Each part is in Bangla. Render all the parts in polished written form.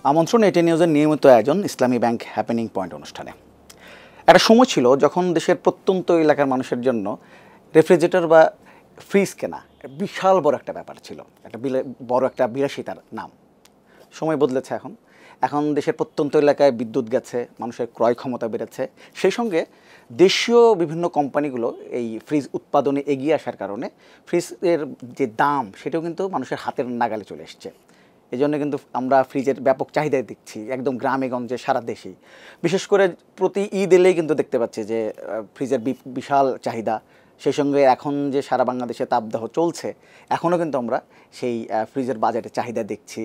আমন্ত্রণ এটি নিউজের নিয়মিত আয়োজন ইসলামী ব্যাংক হ্যাপেনিং পয়েন্ট অনুষ্ঠানে। একটা সময় ছিল যখন দেশের প্রত্যন্ত এলাকার মানুষের জন্য রেফ্রিজারেটর বা ফ্রিজ কেনা বিশাল বড় একটা ব্যাপার ছিল, বড় একটা বিলাসিতার নাম। সময় বদলেছে। এখন দেশের প্রত্যন্ত এলাকায় বিদ্যুৎ গেছে, মানুষের ক্রয় ক্ষমতা বেড়েছে, সেই সঙ্গে দেশীয় বিভিন্ন কোম্পানিগুলো এই ফ্রিজ উৎপাদনে এগিয়ে আসার কারণে ফ্রিজের যে দাম সেটাও কিন্তু মানুষের হাতের নাগালে চলে এসছে। এই জন্য কিন্তু আমরা ফ্রিজের ব্যাপক চাহিদা দেখছি একদম গ্রামে গঞ্জে সারা দেশেই। বিশেষ করে প্রতি ঈদ এলেই কিন্তু দেখতে পাচ্ছি যে ফ্রিজের বিশাল চাহিদা। সেই সঙ্গে এখন যে সারা বাংলাদেশে তাপদাহ চলছে, এখনও কিন্তু আমরা সেই ফ্রিজের বাজারে চাহিদা দেখছি।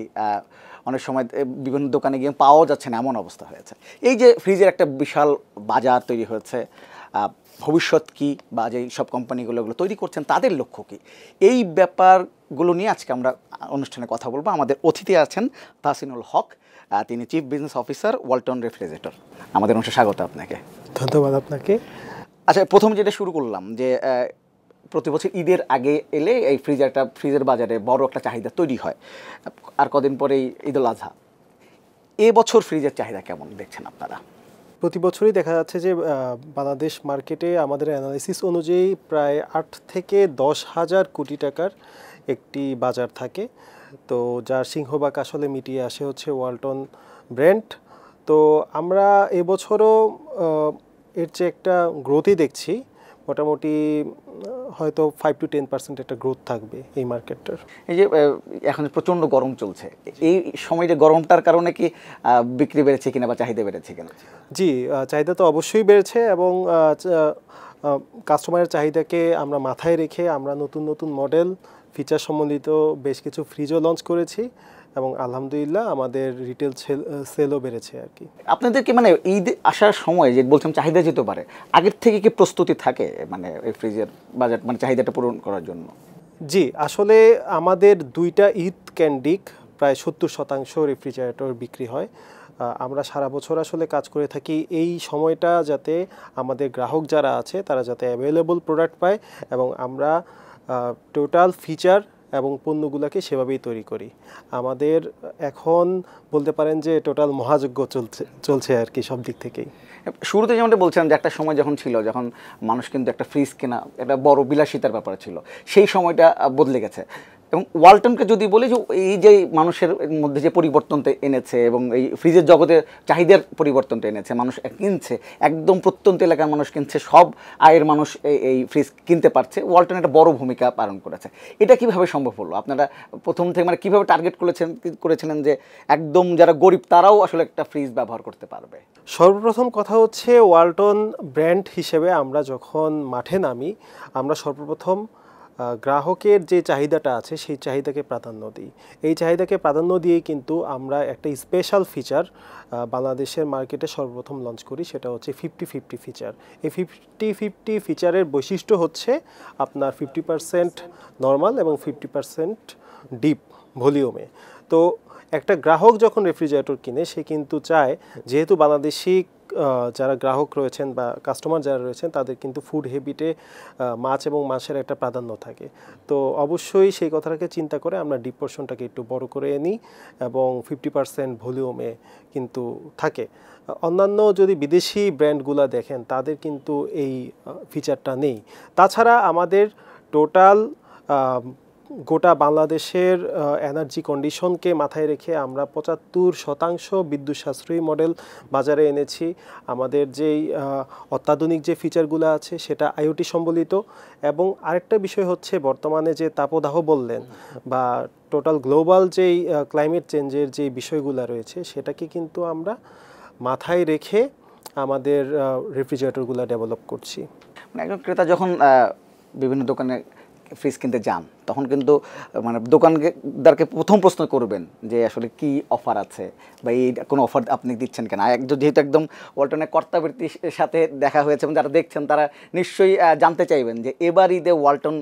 অনেক সময় বিভিন্ন দোকানে গিয়ে পাওয়াও যাচ্ছে না, এমন অবস্থা হয়েছে। এই যে ফ্রিজের একটা বিশাল বাজার তৈরি হয়েছে, ভবিষ্যৎ কী বা যেই সব কোম্পানিগুলো এগুলো তৈরি করছেন তাদের লক্ষ্য কী, এই ব্যাপারগুলো নিয়ে আজকে আমরা অনুষ্ঠানে কথা বলবো। আমাদের অতিথি আছেন তাহসিনুল হক, তিনি chief business officer Walton refrigerator. আমাদের অনুষ্ঠানে স্বাগত আপনাকে। ধন্যবাদ আপনাকে। আচ্ছা, প্রথম যেটা শুরু করলাম যে প্রতি বছর ঈদের আগে এলে এই ফ্রিজের বাজারে বড় একটা চাহিদা তৈরি হয়, আর কদিন পরেই ঈদুল আজহা। এবছর ফ্রিজের চাহিদা কেমন দেখছেন আপনারা? প্রতি বছরই দেখা যাচ্ছে যে বাংলাদেশ মার্কেটে আমাদের অ্যানালিসিস অনুযায়ী প্রায় 8 থেকে 10,000 কোটি টাকার একটি বাজার থাকে। তো যার সিংহভাগ আসলে মিটিয়ে আসে হচ্ছে ওয়ালটন ব্র্যান্ড। তো আমরা এবছরও এর চেয়ে একটা গ্রোথই দেখছি। মোটামুটি হয়তো 5 to 10% একটা গ্রোথ থাকবে এই মার্কেটটার। এই যে এখন প্রচণ্ড গরম চলছে, এই সময়টা গরমটার কারণে কি বিক্রি বেড়েছে কিনা বা চাহিদা বেড়েছে কিনা? জি, চাহিদা তো অবশ্যই বেড়েছে এবং কাস্টমারের চাহিদাকে আমরা মাথায় রেখে আমরা নতুন নতুন মডেল ফিচার সম্বন্ধিত বেশ কিছু ফ্রিজও লঞ্চ করেছি এবং আলহামদুলিল্লাহ আমাদের রিটেল সেলও বেড়েছে আর কি। আপনাদেরকে মানে ঈদ আসার সময় যে বলছিলাম চাহিদা যেতে পারে, আগের থেকে কি প্রস্তুতি থাকে মানে এই ফ্রিজের বাজার মানে চাহিদাটা পূরণ করার জন্য? জি, আসলে আমাদের 2টা ঈদ ক্যান্ডিক প্রায় 70% রেফ্রিজারেটর বিক্রি হয়। আমরা সারা বছর আসলে কাজ করে থাকি এই সময়টা যাতে আমাদের গ্রাহক যারা আছে তারা যাতে অ্যাভেলেবল প্রোডাক্ট পায় এবং আমরা টোটাল ফিচার এবং পণ্যগুলোকে সেভাবেই তৈরি করি। আমাদের এখন বলতে পারেন যে টোটাল মহাযজ্ঞ চলছে আর কি সব দিক থেকেই। শুরুতে যেমনটা বলছিলাম যে একটা সময় যখন ছিল, যখন মানুষ কিন্তু একটা ফ্রিজ কেনা একটা বড় বিলাসিতার ব্যাপার ছিল, সেই সময়টা বদলে গেছে। এবং ওয়ালটনকে যদি বলি যে এই যে মানুষের মধ্যে যে পরিবর্তনটা এনেছে এবং এই ফ্রিজের জগতে চাহিদার পরিবর্তনটা এনেছে, মানুষ কিনছে, একদম প্রত্যন্ত এলাকার মানুষ কিনছে, সব আয়ের মানুষ এই ফ্রিজ কিনতে পারছে, ওয়ালটন একটা বড় ভূমিকা পালন করেছে। এটা কিভাবে সম্ভব হলো? আপনারা প্রথম থেকে মানে কীভাবে টার্গেট করেছিলেন যে একদম যারা গরিব তারাও আসলে একটা ফ্রিজ ব্যবহার করতে পারবে? সর্বপ্রথম কথা হচ্ছে ওয়ালটন ব্র্যান্ড হিসেবে আমরা যখন মাঠে নামি, আমরা সর্বপ্রথম গ্রাহকের যে চাহিদাটা আছে সেই চাহিদাকে প্রাধান্য দিই। এই চাহিদাকে প্রাধান্য দিয়েই কিন্তু আমরা একটা স্পেশাল ফিচার বাংলাদেশের মার্কেটে সর্বপ্রথম লঞ্চ করি, সেটা হচ্ছে 50-50 ফিচার। এই 50-50 ফিচারের বৈশিষ্ট্য হচ্ছে আপনার 50% নর্মাল এবং 50% ডিপ ভলিউমে। তো একটা গ্রাহক যখন রেফ্রিজারেটর কিনে সে কিন্তু চায়, যেহেতু বাংলাদেশি যারা গ্রাহক রয়েছেন বা কাস্টমার যারা রয়েছেন তাদের কিন্তু ফুড হ্যাবিটে মাছ এবং মাছের একটা প্রাধান্য থাকে। তো অবশ্যই সেই কথাটাকে চিন্তা করে আমরা ডিপ পোর্শনটাকে একটু বড় করে নিই এবং 50% ভলিউমে কিন্তু থাকে। অন্যান্য যদি বিদেশি ব্র্যান্ডগুলো দেখেন তাদের কিন্তু এই ফিচারটা নেই। তাছাড়া আমাদের টোটাল গোটা বাংলাদেশের এনার্জি কন্ডিশনকে মাথায় রেখে আমরা 75% বিদ্যুৎ সাশ্রয়ী মডেল বাজারে এনেছি। আমাদের যেই অত্যাধুনিক যে ফিচারগুলো আছে সেটা আইওটি সম্বলিত। এবং আরেকটা বিষয় হচ্ছে বর্তমানে যে তাপদাহ বললেন বা টোটাল গ্লোবাল যেই ক্লাইমেট চেঞ্জের যে বিষয়গুলো রয়েছে সেটাকে কিন্তু আমরা মাথায় রেখে আমাদের রেফ্রিজারেটরগুলো ডেভেলপ করছি। মানে একজন ক্রেতা যখন বিভিন্ন দোকানে ফ্রিজ কিনতে যান তখন কিন্তু মানে দোকানদারকে প্রথম প্রশ্ন করবেন যে আসলে কি অফার আছে বা এই কোনো অফার আপনি দিচ্ছেন কেন। যেহেতু একদম ওয়ালটনের কর্তাবৃত্তির সাথে দেখা হয়েছে এবং যারা দেখছেন তারা নিশ্চয়ই জানতে চাইবেন যে এবার ঈদে ওয়ালটন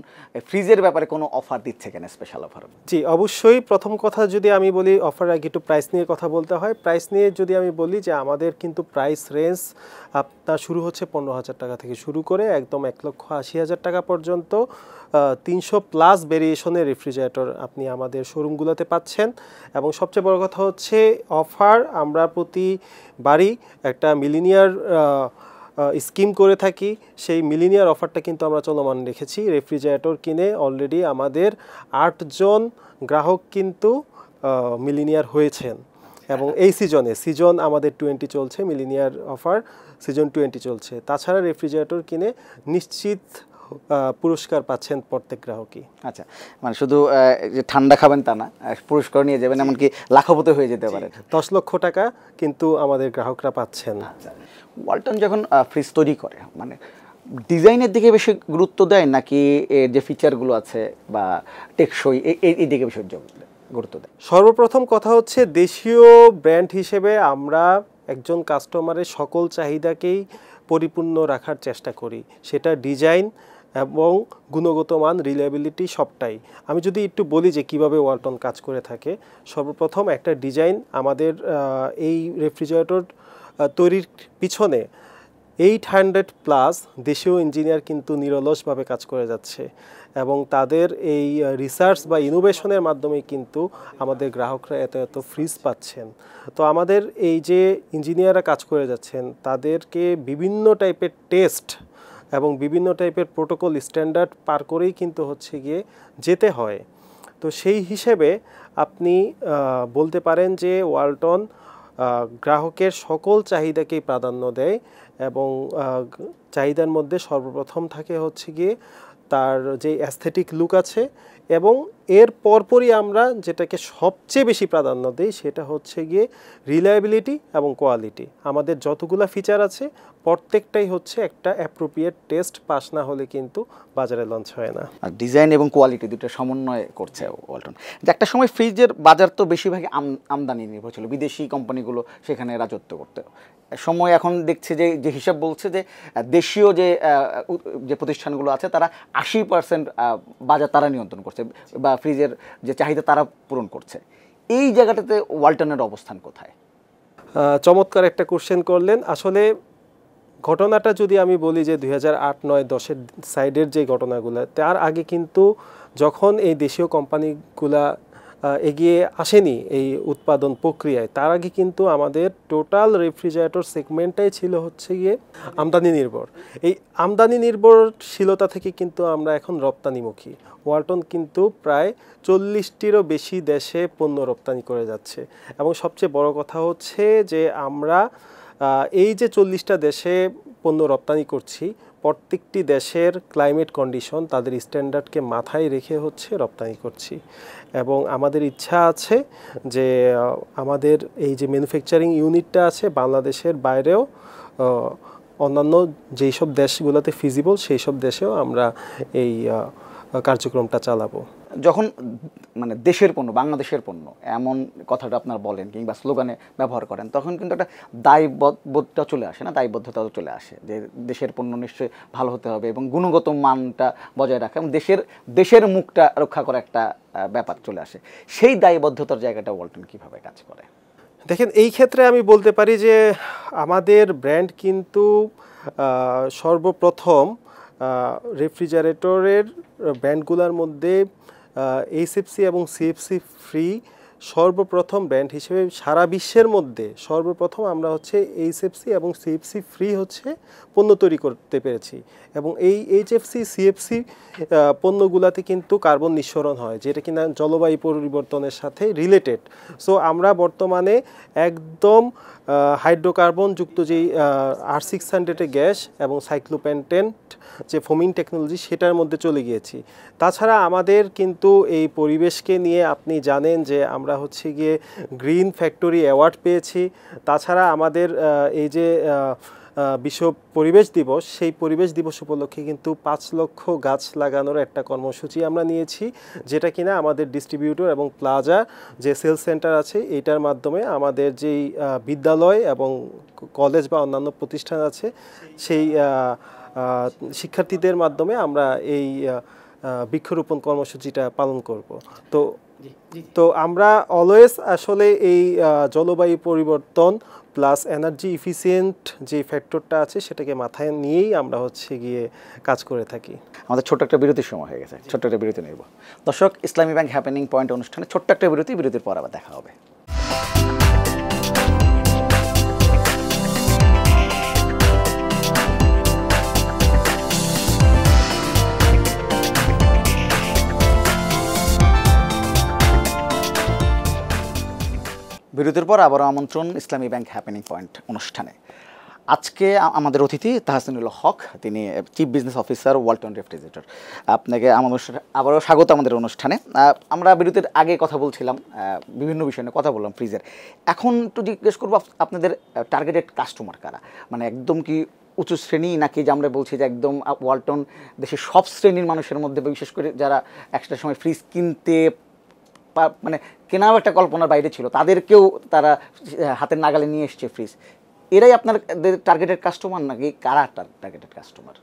ফ্রিজের ব্যাপারে কোনো অফার দিচ্ছে কেন, স্পেশাল অফার? জি, অবশ্যই। প্রথম কথা যদি আমি বলি অফার আগে একটু প্রাইস নিয়ে কথা বলতে হয়। প্রাইস নিয়ে যদি আমি বলি যে আমাদের কিন্তু প্রাইস রেঞ্জ আপনার শুরু হচ্ছে 15,000 টাকা থেকে শুরু করে একদম 1,80,000 টাকা পর্যন্ত 300+ ভেরিয়েশনের রেফ্রিজারেটর আপনি আমাদের শোরুমগুলোতে পাচ্ছেন। এবং সবচেয়ে বড় কথা হচ্ছে অফার আমরা প্রতিবারই একটা মিলিনিয়ার স্কিম করে থাকি। সেই মিলিনিয়ার অফারটা কিন্তু আমরা চলমান রেখেছি। রেফ্রিজারেটর কিনে অলরেডি আমাদের 8 জন গ্রাহক কিন্তু মিলিনিয়ার হয়েছেন। এবং এই সিজন আমাদের 20 চলছে, মিলিনিয়ার অফার সিজন 20 চলছে। তাছাড়া রেফ্রিজারেটর কিনে নিশ্চিত পুরস্কার পাচ্ছেন প্রত্যেক গ্রাহকই। আচ্ছা, মানে শুধু যে ঠান্ডা খাবেন তা না, পুরস্কার নিয়ে যাবেন, এমনকি লাখপতি হয়ে যেতে পারে। 10 লক্ষ টাকা কিন্তু আমাদের গ্রাহকরা পাচ্ছেন। আচ্ছা, ওয়ালটন যখন ফ্রিজ তৈরি করে মানে ডিজাইনের দিকে বেশি গুরুত্ব দেয় নাকি এর যে ফিচারগুলো আছে বা টেকসই এই দিকে বেশি গুরুত্ব দেয়? সর্বপ্রথম কথা হচ্ছে দেশীয় ব্র্যান্ড হিসেবে আমরা একজন কাস্টমারের সকল চাহিদাকেই পরিপূর্ণ রাখার চেষ্টা করি, সেটা ডিজাইন এবং গুণগত মান, রিলায়েবিলিটি সবটাই। আমি যদি একটু বলি যে কিভাবে ওয়ালটন কাজ করে থাকে, সর্বপ্রথম একটা ডিজাইন আমাদের এই রেফ্রিজারেটর তৈরির পিছনে 800+ দেশীয় ইঞ্জিনিয়ার কিন্তু নিরলসভাবে কাজ করে যাচ্ছে এবং তাদের এই রিসার্চ বা ইনোভেশনের মাধ্যমে কিন্তু আমাদের গ্রাহকরা এত ফ্রিজ পাচ্ছেন। তো আমাদের এই যে ইঞ্জিনিয়াররা কাজ করে যাচ্ছেন তাদেরকে বিভিন্ন টাইপের টেস্ট এবং বিভিন্ন টাইপের প্রোটোকল স্ট্যান্ডার্ড পার করেই কিন্তু হচ্ছে গিয়ে যেতে হয়। তো সেই হিসেবে আপনি বলতে পারেন যে ওয়ালটন গ্রাহকের সকল চাহিদাকেই প্রাধান্য দেয় এবং চাহিদার মধ্যে সর্বপ্রথম থাকে হচ্ছে গিয়ে তার যে অ্যাস্থেটিক লুক আছে এবং এর পরপরই আমরা যেটাকে সবচেয়ে বেশি প্রাধান্য দিই সেটা হচ্ছে গিয়ে রিলায়েবিলিটি এবং কোয়ালিটি। আমাদের যতগুলো ফিচার আছে প্রত্যেকটাই হচ্ছে একটা অ্যাপ্রোপ্রিয়েট টেস্ট পাস না হলে কিন্তু বাজারে লঞ্চ হয় না। আর ডিজাইন এবং কোয়ালিটি দুটো সমন্বয় করছে ওয়ালটন। যে একটা সময় ফ্রিজের বাজার তো বেশিরভাগই আমদানি নির্ভর ছিল, বিদেশি কোম্পানিগুলো সেখানে রাজত্ব করতে। সময় এখন দেখছে যে হিসাব বলছে যে দেশীয় যে প্রতিষ্ঠানগুলো আছে তারা 80% বাজার তারা নিয়ন্ত্রণ করছে বা ফ্রিজের যে চাহিদা তারা পূরণ করছে। এই জায়গাটাতে ওয়ালটনের অবস্থান কোথায়? চমৎকার একটা কোশ্চেন করলেন। আসলে ঘটনাটা যদি আমি বলি যে 2008, 9, 10-এর সাইডের যে ঘটনাগুলো, তার আগে কিন্তু যখন এই দেশীয় কোম্পানিগুলা এগিয়ে আসেনি এই উৎপাদন প্রক্রিয়ায়, তার আগে কিন্তু আমাদের টোটাল রেফ্রিজারেটর সেগমেন্টটাই ছিল হচ্ছে গিয়ে আমদানি নির্ভর। এই আমদানি নির্ভরশীলতা থেকে কিন্তু আমরা এখন রপ্তানিমুখী। ওয়ালটন কিন্তু প্রায় 40টিরও বেশি দেশে পণ্য রপ্তানি করে যাচ্ছে এবং সবচেয়ে বড় কথা হচ্ছে যে আমরা এই যে 40টা দেশে পণ্য রপ্তানি করছি, প্রত্যেকটি দেশের ক্লাইমেট কন্ডিশন তাদের স্ট্যান্ডার্ডকে মাথায় রেখে হচ্ছে রপ্তানি করছি এবং আমাদের ইচ্ছা আছে যে আমাদের এই যে ম্যানুফ্যাকচারিং ইউনিটটা আছে বাংলাদেশের বাইরেও অন্যান্য যেই সব দেশগুলোতে ফিজিবল সেই সব দেশেও আমরা এই কার্যক্রমটা চালাবো। যখন মানে দেশের পণ্য, বাংলাদেশের পণ্য এমন কথাটা আপনার বলেন কিংবা স্লোগানে ব্যবহার করেন, তখন কিন্তু একটা দায়বদ্ধতা চলে আসে না, দায়বদ্ধতাও চলে আসে যে দেশের পণ্য নিশ্চয়ই ভালো হতে হবে এবং গুণগত মানটা বজায় রাখা এবং দেশের মুখটা রক্ষা করা একটা ব্যাপার চলে আসে। সেই দায়বদ্ধতার জায়গাটা ওয়ালটন কীভাবে কাজ করে? দেখেন, এই ক্ষেত্রে আমি বলতে পারি যে আমাদের ব্র্যান্ড কিন্তু সর্বপ্রথম রেফ্রিজারেটরের ব্র্যান্ডগুলোর মধ্যে এইচএফসি এবং সিএফসি ফ্রি সর্বপ্রথম ব্র্যান্ড হিসেবে সারা বিশ্বের মধ্যে সর্বপ্রথম আমরা হচ্ছে এইচএফসি এবং সিএফসি ফ্রি হচ্ছে পণ্য তৈরি করতে পেরেছি এবং এই এইচএফসি সিএফসি পণ্যগুলোতে কিন্তু কার্বন নিঃসরণ হয় যেটা কিনা জলবায়ু পরিবর্তনের সাথে রিলেটেড। সো আমরা বর্তমানে একদম হাইড্রোকার্বন যুক্ত যেই R600 গ্যাস এবং সাইক্লোপেন্টেন্ট যে ফোমিং টেকনোলজি সেটার মধ্যে চলে গিয়েছি। তাছাড়া আমাদের কিন্তু এই পরিবেশকে নিয়ে আপনি জানেন যে আমরা হচ্ছে গিয়ে গ্রিন ফ্যাক্টরি অ্যাওয়ার্ড পেয়েছি। তাছাড়া আমাদের এই যে বিশ্ব পরিবেশ দিবস, সেই পরিবেশ দিবস উপলক্ষে কিন্তু 5 লক্ষ গাছ লাগানোর একটা কর্মসূচি আমরা নিয়েছি যেটা কিনা আমাদের ডিস্ট্রিবিউটর এবং প্লাজা যে সেলস সেন্টার আছে এইটার মাধ্যমে আমাদের যেই বিদ্যালয় এবং কলেজ বা অন্যান্য প্রতিষ্ঠান আছে সেই শিক্ষার্থীদের মাধ্যমে আমরা এই বৃক্ষরোপণ কর্মসূচিটা পালন করব। তো তো আমরা অলওয়েজ আসলে এই জলবায়ু পরিবর্তন প্লাস এনার্জি ইফিসিয়েন্ট যে ফ্যাক্টরটা আছে সেটাকে মাথায় নিয়েই আমরা হচ্ছে গিয়ে কাজ করে থাকি। আমাদের ছোট্ট একটা বিরতির সময় হয়ে গেছে, ছোট্ট একটা বিরতি নেব। দর্শক, ইসলামী ব্যাংক হ্যাপেনিং পয়েন্ট অনুষ্ঠানে ছোট্ট একটা বিরতির পর আবার দেখা হবে। বিরতির পর আবারও আমন্ত্রণ ইসলামী ব্যাংক হ্যাপেনিং পয়েন্ট অনুষ্ঠানে। আজকে আমাদের অতিথি তাহসিনুল হক, তিনি chief business officer Walton refrigerator. আপনাকে আমাদের আবারও স্বাগত আমাদের অনুষ্ঠানে। আমরা বিরতির আগে কথা বলছিলাম, বিভিন্ন বিষয় নিয়ে কথা বললাম ফ্রিজের। এখন একটু জিজ্ঞেস করবো আপনাদের টার্গেটেড কাস্টমার কারা, মানে একদম কি উঁচু শ্রেণী, নাকি যে আমরা বলছি যে একদম ওয়ালটন দেশের সব শ্রেণীর মানুষের মধ্যে, বিশেষ করে যারা একটা সময় ফ্রিজ কিনতে মানে কেনাও একটা কল্পনার বাইরে ছিল, তাদেরকেও তারা হাতের নাগালে নিয়ে এসছে ফ্রিজ, এরাই আপনার টার্গেটেড কাস্টমার নাকি কারা টার্গেটেড কাস্টমার?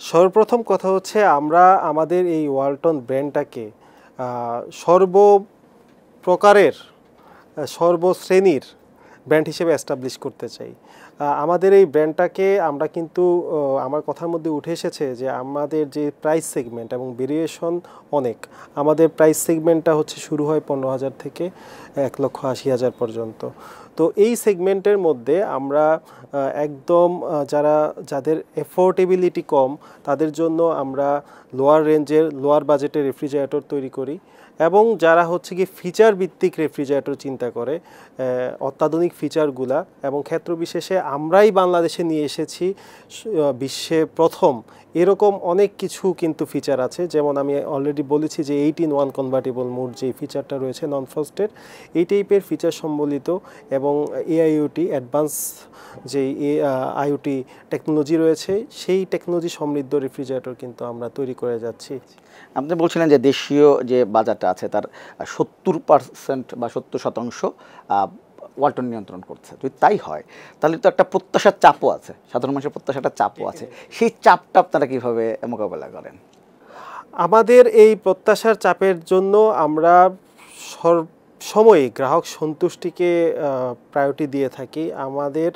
সর্বপ্রথম কথা হচ্ছে আমরা আমাদের এই ওয়ালটন ব্র্যান্ডটাকে সর্বপ্রকারের সর্বশ্রেণীর ব্র্যান্ড হিসেবে এস্টাবলিশ করতে চাই। আমাদের এই ব্র্যান্ডটাকে আমরা কিন্তু আমার কথার মধ্যে উঠে এসেছে যে আমাদের যে প্রাইস সেগমেন্ট এবং ভেরিয়েশন অনেক। আমাদের প্রাইস সেগমেন্টটা হচ্ছে শুরু হয় 15,000 থেকে 1,80,000 পর্যন্ত। তো এই সেগমেন্টের মধ্যে আমরা একদম যাদের এফোর্ডেবিলিটি কম তাদের জন্য আমরা লোয়ার রেঞ্জের লোয়ার বাজেটের রেফ্রিজারেটর তৈরি করি, এবং যারা হচ্ছে কি ফিচার ভিত্তিক রেফ্রিজারেটর চিন্তা করে অত্যাধুনিক ফিচারগুলা, এবং ক্ষেত্র বিশেষে আমরাই বাংলাদেশে নিয়ে এসেছি বিশ্বে প্রথম এরকম অনেক কিছু কিন্তু ফিচার আছে। যেমন আমি অলরেডি বলেছি যে 8-in-1 কনভার্টেবল মোড যে ফিচারটা রয়েছে নন ফ্রস্টেড, এই টাইপের ফিচার সম্বলিত এবং এআইওটি অ্যাডভান্স যে আইওটি টেকনোলজি রয়েছে সেই টেকনোলজি সমৃদ্ধ রেফ্রিজারেটর কিন্তু আমরা তৈরি করে যাচ্ছি। আপনি বলছিলেন যে দেশীয় যে বাজারটা আছে তার 70% বা 70% ওয়ালটন নিয়ন্ত্রণ করছে। যদি তাই হয় তাহলে তো একটা প্রত্যাশার চাপও আছে, সাধারণ মানুষের প্রত্যাশাটা চাপও আছে। সেই চাপটা আপনারা কীভাবে মোকাবেলা করেন? আমাদের এই প্রত্যাশার চাপের জন্য আমরা সময়ে গ্রাহক সন্তুষ্টিকে প্রায়োরিটি দিয়ে থাকি। আমাদের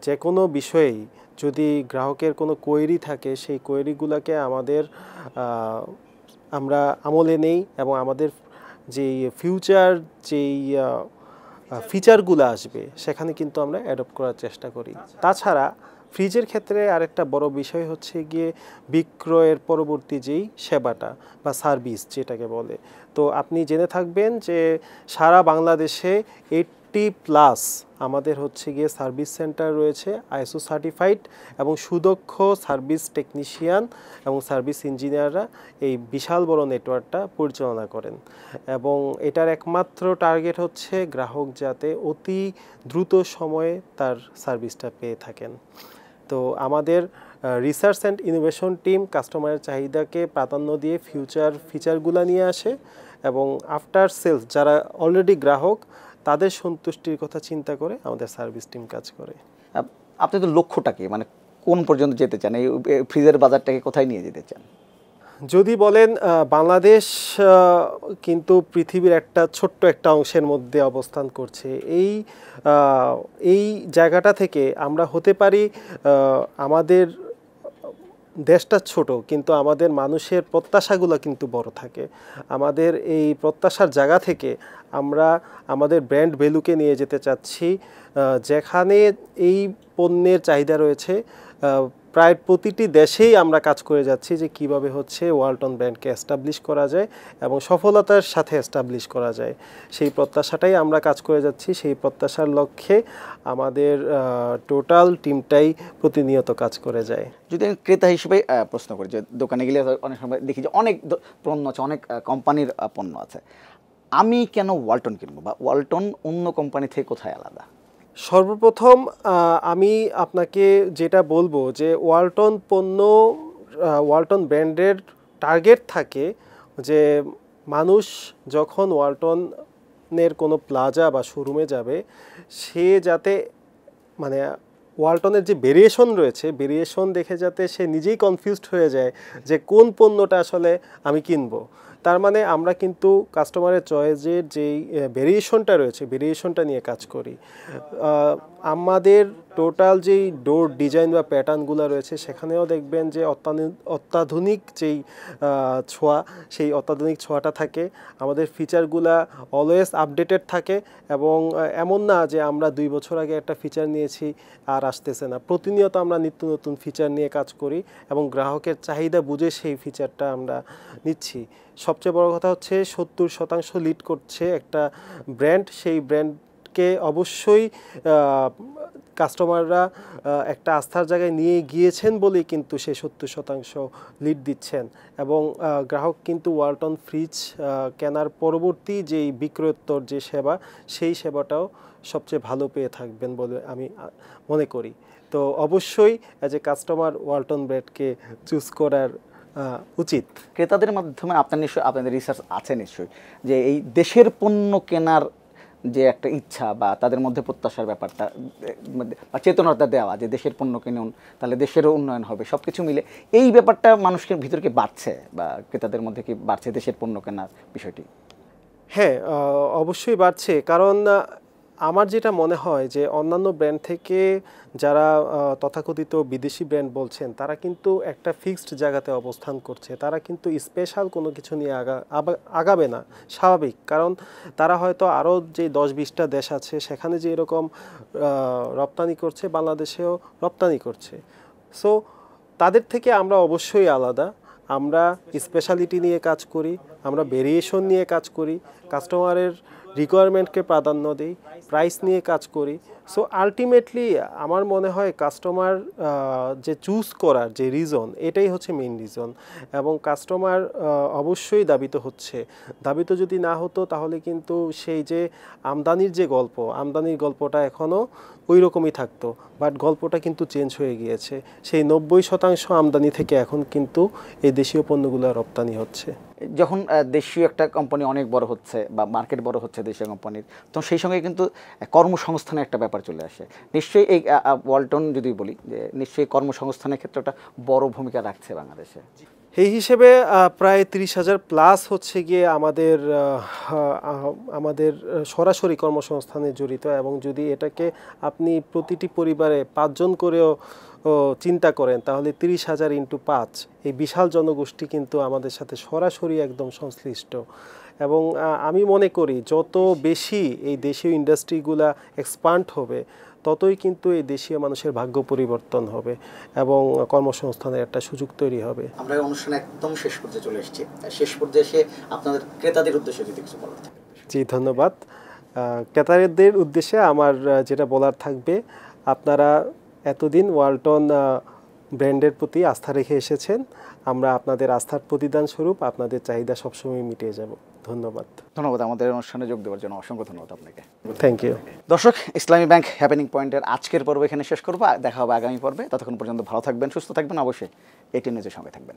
যে কোনো বিষয়েই যদি গ্রাহকের কোনো কোয়েরি থাকে সেই কোয়েরিগুলোকে আমরা আমলে নেই, এবং আমাদের যেই ফিউচার যেই ফিচারগুলো আসবে সেখানে কিন্তু আমরা অ্যাডপ্ট করার চেষ্টা করি। তাছাড়া ফ্রিজের ক্ষেত্রে আরেকটা বড় বিষয় হচ্ছে গিয়ে বিক্রয়ের পরবর্তী যেই সেবাটা বা সার্ভিস যেটাকে বলে। তো আপনি জেনে থাকবেন যে সারা বাংলাদেশে 80+ আমাদের হচ্ছে গিয়ে সার্ভিস সেন্টার রয়েছে আইএসও সার্টিফাইড, এবং সুদক্ষ সার্ভিস টেকনিশিয়ান এবং সার্ভিস ইঞ্জিনিয়াররা এই বিশাল বড় নেটওয়ার্কটা পরিচালনা করেন। এবং এটার একমাত্র টার্গেট হচ্ছে গ্রাহক যাতে অতি দ্রুত সময়ে তার সার্ভিসটা পেয়ে থাকেন। তো আমাদের রিসার্চ অ্যান্ড ইনোভেশন টিম কাস্টমারের চাহিদাকে প্রাধান্য দিয়ে ফিচারগুলো নিয়ে আসে, এবং আফটার সেলস যারা অলরেডি গ্রাহক তাদের সন্তুষ্টির কথা চিন্তা করে আমাদের সার্ভিস টিম কাজ করে। আপনি তো লক্ষ্যটা কি, মানে কোন পর্যন্ত যেতে চান, এই ফ্রিজের বাজারটাকে কোথায় নিয়ে যেতে চান? যদি বলেন বাংলাদেশ কিন্তু পৃথিবীর একটা ছোট্ট একটা অংশের মধ্যে অবস্থান করছে। এই জায়গাটা থেকে আমরা হতে পারি, আমাদের দেশটা ছোট কিন্তু আমাদের মানুষের প্রত্যাশাগুলো কিন্তু বড় থাকে। আমাদের এই প্রত্যাশার জায়গা থেকে আমরা আমাদের ব্র্যান্ড ভ্যালুকে নিয়ে যেতে চাচ্ছি, যেখানে এই পণ্যের চাহিদা রয়েছে। প্রায় প্রতিটি দেশেই আমরা কাজ করে যাচ্ছি যে কিভাবে হচ্ছে ওয়ালটন ব্র্যান্ডকে এস্টাবলিশ করা যায় এবং সফলতার সাথে এস্টাবলিশ করা যায়, সেই প্রত্যাশাটাই আমরা কাজ করে যাচ্ছি। সেই প্রত্যাশার লক্ষ্যে আমাদের টোটাল টিমটাই প্রতিনিয়ত কাজ করে যায়। যদি আমি ক্রেতা হিসেবে প্রশ্ন করি, যে দোকানে গেলে অনেক সময় দেখি যে অনেক পণ্য আছে, অনেক কোম্পানির পণ্য আছে, আমি কেন ওয়ালটন কিনবো, বা ওয়ালটন অন্য কোম্পানি থেকে কোথায় আলাদা? সর্বপ্রথম আমি আপনাকে যেটা বলবো যে ওয়ালটন ব্র্যান্ডের টার্গেট থাকে যে মানুষ যখন ওয়ালটনের কোনো প্লাজা বা শোরুমে যাবে, সে যাতে মানে ওয়ালটনের যে ভেরিয়েশন রয়েছে, ভেরিয়েশন দেখে যাতে সে নিজেই কনফিউজড হয়ে যায় যে কোন পণ্যটা আসলে আমি কিনবো। তার মানে আমরা কিন্তু কাস্টমারের চয়েসের যেই ভেরিয়েশনটা রয়েছে ভেরিয়েশনটা নিয়ে কাজ করি। আমাদের টোটাল যেই ডোর ডিজাইন বা প্যাটার্নগুলো রয়েছে সেখানেও দেখবেন যে অত্যাধুনিক যেই ছোঁয়া, সেই অত্যাধুনিক ছোঁয়াটা থাকে। আমাদের ফিচারগুলা অলওয়েজ আপডেটেড থাকে এবং এমন না যে আমরা 2 বছর আগে একটা ফিচার নিয়েছি আর আসতেছে না। প্রতিনিয়ত আমরা নিত্য নতুন ফিচার নিয়ে কাজ করি এবং গ্রাহকের চাহিদা বুঝে সেই ফিচারটা আমরা নিচ্ছি। সবচেয়ে বড় কথা হচ্ছে 70% লিড করছে একটা ব্র্যান্ড। সেই ব্র্যান্ডকে অবশ্যই কাস্টমাররা একটা আস্থার জায়গায় নিয়ে গিয়েছেন বলেই কিন্তু সে 70% লিড দিচ্ছেন এবং গ্রাহক কিন্তু ওয়ালটন ফ্রিজ কেনার পরবর্তী যেই বিক্রয়োত্তর যে সেবা, সেই সেবাটাও সবচেয়ে ভালো পেয়ে থাকবেন বলে আমি মনে করি। তো অবশ্যই অ্যাজ এ কাস্টমার ওয়ালটন ব্র্যান্ডকে চুজ করার উচিত। ক্রেতাদের মাধ্যমে আপনাদের রিসার্চ আছে নিশ্চয়ই যে এই দেশের পণ্য কেনার যে একটা ইচ্ছা বা তাদের মধ্যে প্রত্যাশার ব্যাপারটা বা চেতনাটা দেওয়া যে দেশের পণ্য কিনুন তাহলে দেশেরও উন্নয়ন হবে, সব কিছু মিলে এই ব্যাপারটা মানুষের ভিতরে কি বাড়ছে বা ক্রেতাদের মধ্যে কি বাড়ছে দেশের পণ্য কেনার বিষয়টি? হ্যাঁ, অবশ্যই বাড়ছে। কারণ আমার যেটা মনে হয় যে অন্যান্য ব্র্যান্ড থেকে যারা তথাকথিত বিদেশি ব্র্যান্ড বলছেন তারা কিন্তু একটা ফিক্সড জায়গাতে অবস্থান করছে। তারা কিন্তু স্পেশাল কোনো কিছু নিয়ে আগাবে না, স্বাভাবিক। কারণ তারা হয়তো আরও যে 10-20টা দেশ আছে সেখানে যে এরকম রপ্তানি করছে, বাংলাদেশেও রপ্তানি করছে। সো তাদের থেকে আমরা অবশ্যই আলাদা। আমরা স্পেশালিটি নিয়ে কাজ করি, আমরা ভেরিয়েশন নিয়ে কাজ করি, কাস্টমারের রিকোয়ারমেন্টকে প্রাধান্য দিই, প্রাইস নিয়ে কাজ করি। সো আলটিমেটলি আমার মনে হয় কাস্টমার যে চুজ করার যে রিজন, এটাই হচ্ছে মেইন রিজন। এবং কাস্টমার অবশ্যই দাবিত হচ্ছে। দাবিত যদি না হতো তাহলে কিন্তু সেই যে আমদানির যে গল্প, আমদানির গল্পটা এখনও ওই রকমই থাকতো। বাট গল্পটা কিন্তু চেঞ্জ হয়ে গিয়েছে। সেই 90% আমদানি থেকে এখন কিন্তু এই দেশীয় পণ্যগুলো রপ্তানি হচ্ছে। যখন দেশীয় একটা কোম্পানি অনেক বড় হচ্ছে বা মার্কেট বড় হচ্ছে দেশীয় কোম্পানির, তখন সেই সঙ্গে কিন্তু কর্মসংস্থানের একটা ব্যাপার চলে আসে। নিশ্চয়ই এই ওয়ালটন যদি বলি যে নিশ্চয়ই কর্মসংস্থানের ক্ষেত্রে একটা বড় ভূমিকা রাখছে বাংলাদেশে। এই হিসেবে প্রায় 30,000 প্লাস হচ্ছে গিয়ে আমাদের সরাসরি কর্মসংস্থানে জড়িত। এবং যদি এটাকে আপনি প্রতিটি পরিবারে 5 জন করেও চিন্তা করেন তাহলে 30,000 × 5 এই বিশাল জনগোষ্ঠী কিন্তু আমাদের সাথে সরাসরি একদম সংশ্লিষ্ট। এবং আমি মনে করি যত বেশি এই দেশীয় ইন্ডাস্ট্রিগুলা এক্সপান্ড হবে ততই কিন্তু এই দেশীয় মানুষের ভাগ্য পরিবর্তন হবে এবং কর্মসংস্থানের একটা সুযোগ তৈরি হবে। আমরা এই অনুষ্ঠানে একদম শেষ পর্যায়ে চলে এসেছি। শেষ পর্যায়ে এসে আপনাদের ক্রেতাদের উদ্দেশ্যে যদি কিছু বলার থাকে। জি, ধন্যবাদ। ক্রেতাদের উদ্দেশ্যে আমার যেটা বলার থাকবে, আপনারা এতদিন ওয়ালটন ব্র্যান্ডের প্রতি আস্থা রেখে এসেছেন। আমরা আপনাদের আস্থার প্রতিদান স্বরূপ আপনাদের চাহিদা সবসময় মিটিয়ে যাব। ধন্যবাদ। ধন্যবাদ আমাদের অনুষ্ঠানে যোগ দেওয়ার জন্য, অসংখ্য ধন্যবাদ আপনাকে। Thank you. দর্শক, ইসলামী ব্যাংক হ্যাপেনিং পয়েন্টের আজকের পর্ব এখানে শেষ করবো। দেখা হবে আগামী পর্বে। ততক্ষণ পর্যন্ত ভালো থাকবেন, সুস্থ থাকবেন, অবশ্যই ATN নিউজের সঙ্গে থাকবেন।